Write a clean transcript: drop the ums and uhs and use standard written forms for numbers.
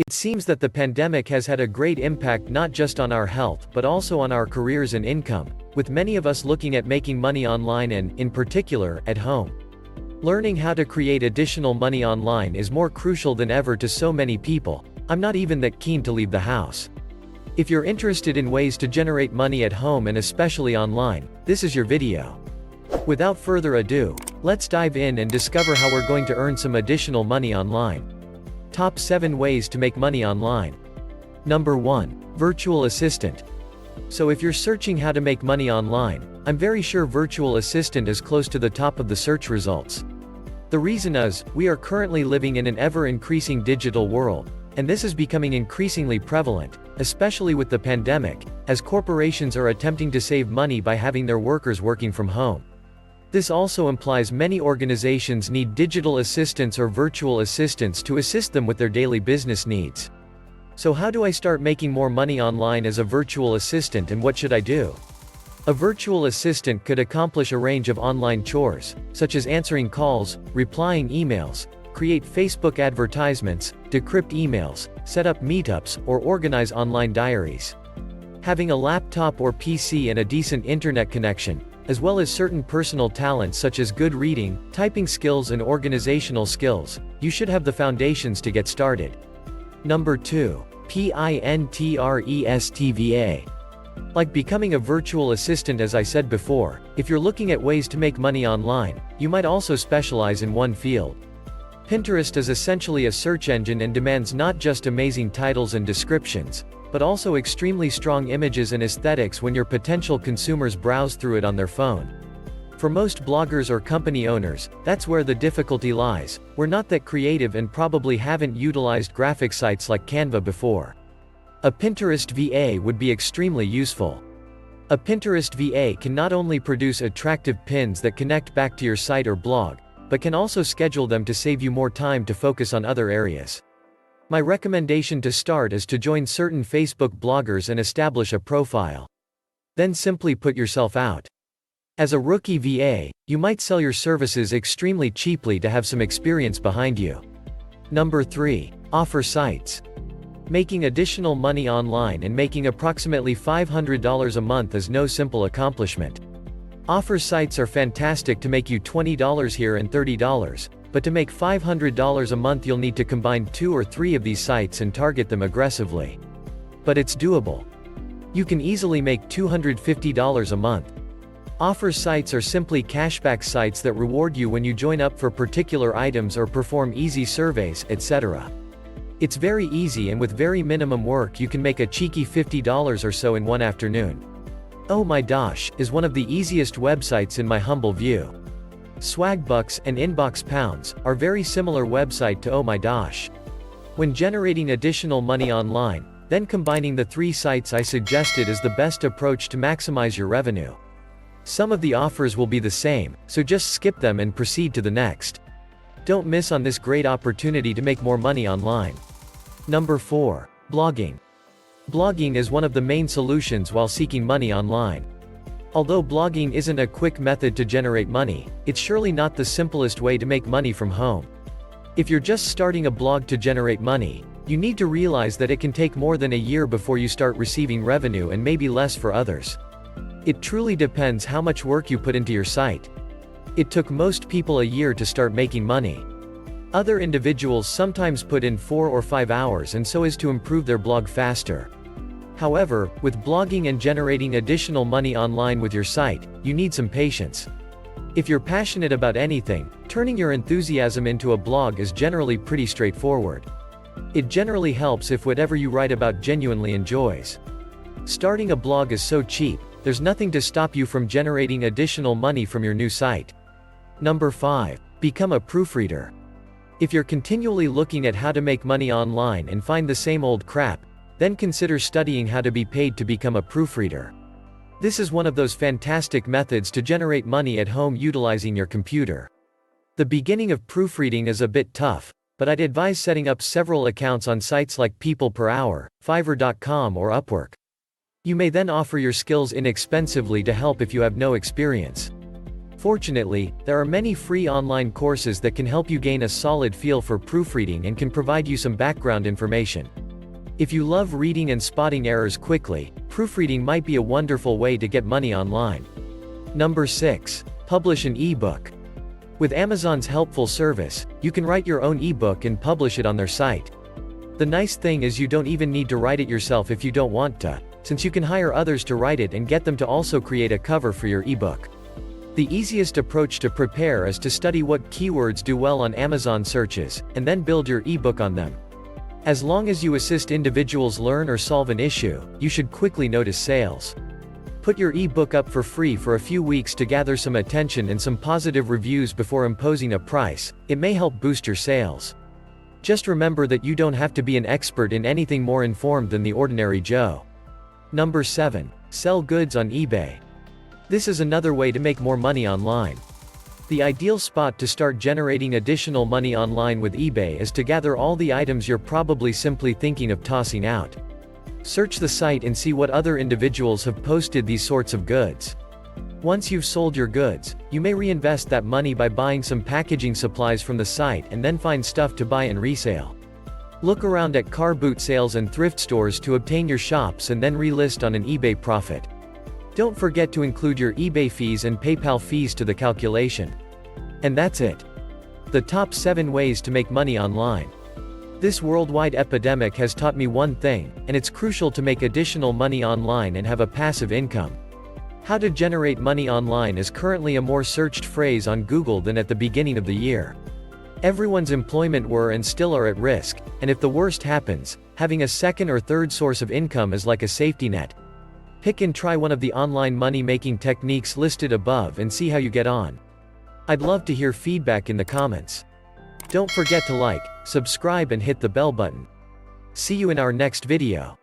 It seems that the pandemic has had a great impact not just on our health but also on our careers and income, with many of us looking at making money online and, in particular, at home. Learning how to create additional money online is more crucial than ever to so many people. I'm not even that keen to leave the house. If you're interested in ways to generate money at home and especially online, this is your video. Without further ado, let's dive in and discover how we're going to earn some additional money online. Top 7 ways to make money online. Number 1. Virtual assistant. So if you're searching how to make money online, I'm very sure virtual assistant is close to the top of the search results. The reason is, we are currently living in an ever-increasing digital world, and this is becoming increasingly prevalent, especially with the pandemic, as corporations are attempting to save money by having their workers working from home. This also implies many organizations need digital assistants or virtual assistants to assist them with their daily business needs. So how do I start making more money online as a virtual assistant, and what should I do? A virtual assistant could accomplish a range of online chores, such as answering calls, replying emails, create Facebook advertisements, decrypt emails, set up meetups, or organize online diaries. Having a laptop or PC and a decent internet connection, as well as certain personal talents such as good reading, typing skills and organizational skills, you should have the foundations to get started. Number 2. Pinterest. Like becoming a virtual assistant, as I said before, if you're looking at ways to make money online, you might also specialize in one field. Pinterest is essentially a search engine and demands not just amazing titles and descriptions, but also extremely strong images and aesthetics when your potential consumers browse through it on their phone. For most bloggers or company owners, that's where the difficulty lies. We're not that creative and probably haven't utilized graphic sites like Canva before. A Pinterest VA would be extremely useful. A Pinterest VA can not only produce attractive pins that connect back to your site or blog, but can also schedule them to save you more time to focus on other areas. My recommendation to start is to join certain Facebook bloggers and establish a profile. Then simply put yourself out. As a rookie VA, you might sell your services extremely cheaply to have some experience behind you. Number 3. Offer sites. Making additional money online and making approximately $500 a month is no simple accomplishment. Offer sites are fantastic to make you $20 here and $30, but to make $500 a month you'll need to combine 2 or 3 of these sites and target them aggressively. But it's doable. You can easily make $250 a month. Offer sites are simply cashback sites that reward you when you join up for particular items or perform easy surveys, etc. It's very easy, and with very minimum work you can make a cheeky $50 or so in one afternoon. Oh My Dosh is one of the easiest websites in my humble view. Swagbucks and Inbox Pounds are very similar website to Oh My Dosh. When generating additional money online, then combining the 3 sites I suggested is the best approach to maximize your revenue. Some of the offers will be the same, so just skip them and proceed to the next. Don't miss on this great opportunity to make more money online. Number 4. Blogging. Blogging is one of the main solutions while seeking money online. Although blogging isn't a quick method to generate money, it's surely not the simplest way to make money from home. If you're just starting a blog to generate money, you need to realize that it can take more than a year before you start receiving revenue, and maybe less for others. It truly depends how much work you put into your site. It took most people a year to start making money. Other individuals sometimes put in 4 or 5 hours, and so as to improve their blog faster. However, with blogging and generating additional money online with your site, you need some patience. If you're passionate about anything, turning your enthusiasm into a blog is generally pretty straightforward. It generally helps if whatever you write about genuinely enjoys. Starting a blog is so cheap, there's nothing to stop you from generating additional money from your new site. Number 5. Become a proofreader. If you're continually looking at how to make money online and find the same old crap, then consider studying how to be paid to become a proofreader. This is one of those fantastic methods to generate money at home utilizing your computer. The beginning of proofreading is a bit tough, but I'd advise setting up several accounts on sites like People Per Hour, Fiverr.com or Upwork. You may then offer your skills inexpensively to help if you have no experience. Fortunately, there are many free online courses that can help you gain a solid feel for proofreading and can provide you some background information. If you love reading and spotting errors quickly, proofreading might be a wonderful way to get money online. Number 6. Publish an ebook. With Amazon's helpful service, you can write your own ebook and publish it on their site. The nice thing is you don't even need to write it yourself if you don't want to, since you can hire others to write it and get them to also create a cover for your ebook. The easiest approach to prepare is to study what keywords do well on Amazon searches, and then build your ebook on them. As long as you assist individuals learn or solve an issue, you should quickly notice sales. Put your ebook up for free for a few weeks to gather some attention and some positive reviews before imposing a price. It may help boost your sales. Just remember that you don't have to be an expert in anything more informed than the ordinary Joe. Number 7. Sell goods on eBay. This is another way to make more money online. The ideal spot to start generating additional money online with eBay is to gather all the items you're probably simply thinking of tossing out. Search the site and see what other individuals have posted these sorts of goods. Once you've sold your goods, you may reinvest that money by buying some packaging supplies from the site and then find stuff to buy and resale. Look around at car boot sales and thrift stores to obtain your shops and then relist on an eBay profit. Don't forget to include your eBay fees and PayPal fees to the calculation. And that's it. The top 7 ways to make money online. This worldwide epidemic has taught me one thing, and it's crucial to make additional money online and have a passive income. How to generate money online is currently a more searched phrase on Google than at the beginning of the year. Everyone's employment were and still are at risk, and if the worst happens, having a second or third source of income is like a safety net. Pick and try one of the online money-making techniques listed above and see how you get on. I'd love to hear feedback in the comments. Don't forget to like, subscribe and hit the bell button. See you in our next video.